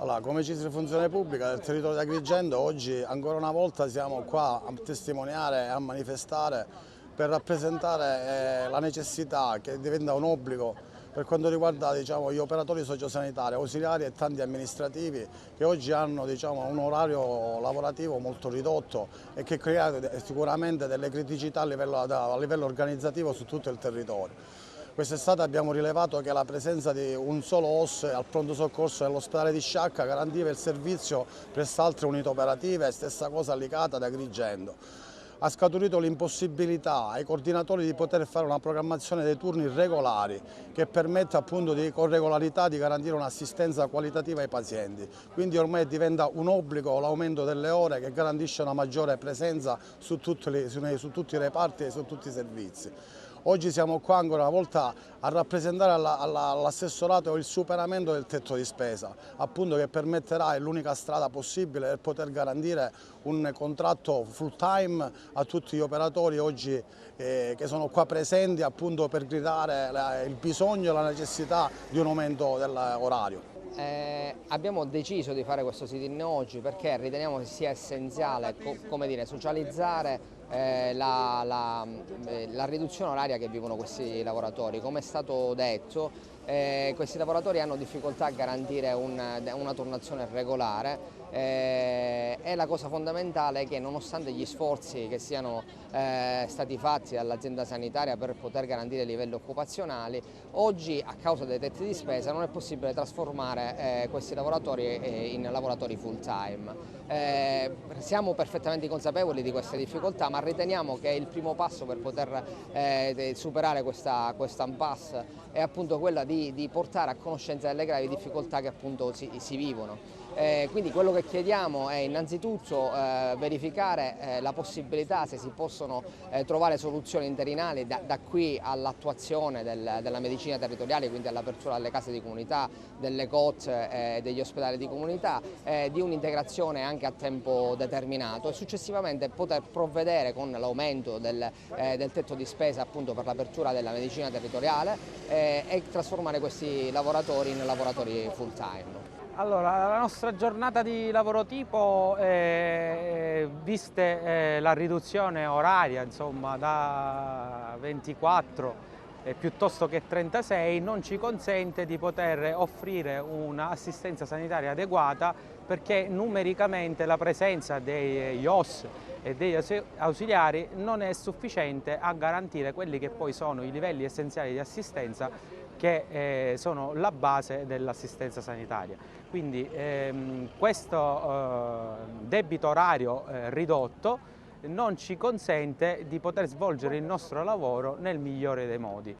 Allora, come CISL di Funzione Pubblica del territorio di Agrigento, oggi ancora una volta siamo qua a testimoniare e a manifestare per rappresentare la necessità che diventa un obbligo per quanto riguarda gli operatori sociosanitari, ausiliari e tanti amministrativi che oggi hanno un orario lavorativo molto ridotto e che crea sicuramente delle criticità a livello organizzativo su tutto il territorio. Quest'estate abbiamo rilevato che la presenza di un solo OSS al pronto soccorso dell'ospedale di Sciacca garantiva il servizio presso altre unità operative, stessa cosa a Licata ad Agrigento. Ha scaturito l'impossibilità ai coordinatori di poter fare una programmazione dei turni regolari che permette appunto con regolarità di garantire un'assistenza qualitativa ai pazienti. Quindi ormai diventa un obbligo l'aumento delle ore che garantisce una maggiore presenza su tutti i reparti e su tutti i servizi. Oggi siamo qua ancora una volta a rappresentare all'assessorato il superamento del tetto di spesa, appunto che permetterà, è l'unica strada possibile per poter garantire un contratto full time a tutti gli operatori oggi che sono qua presenti appunto per gridare il bisogno e la necessità di un aumento dell'orario. Abbiamo deciso di fare questo sit-in oggi perché riteniamo che sia essenziale socializzare la riduzione oraria che vivono questi lavoratori. Come è stato detto, questi lavoratori hanno difficoltà a garantire una turnazione regolare e la cosa fondamentale è che nonostante gli sforzi che siano stati fatti dall'azienda sanitaria per poter garantire i livelli occupazionali, oggi a causa dei tetti di spesa non è possibile trasformare questi lavoratori in lavoratori full time. Siamo perfettamente consapevoli di queste difficoltà, ma riteniamo che il primo passo per poter superare questa impasse è appunto quella di portare a conoscenza delle gravi difficoltà che appunto si vivono. Quindi quello che chiediamo è innanzitutto verificare la possibilità se si possono trovare soluzioni interinali da qui all'attuazione della medicina territoriale, quindi all'apertura delle case di comunità, delle COT e degli ospedali di comunità, di un'integrazione anche a tempo determinato e successivamente poter provvedere con l'aumento del tetto di spesa appunto per l'apertura della medicina territoriale e trasformare questi lavoratori in lavoratori full time. Allora, la nostra giornata di lavoro tipo, viste la riduzione oraria, insomma, da 24 piuttosto che 36, non ci consente di poter offrire un'assistenza sanitaria adeguata perché numericamente la presenza degli OSS e degli ausiliari non è sufficiente a garantire quelli che poi sono i livelli essenziali di assistenza che sono la base dell'assistenza sanitaria. Quindi questo debito orario ridotto non ci consente di poter svolgere il nostro lavoro nel migliore dei modi.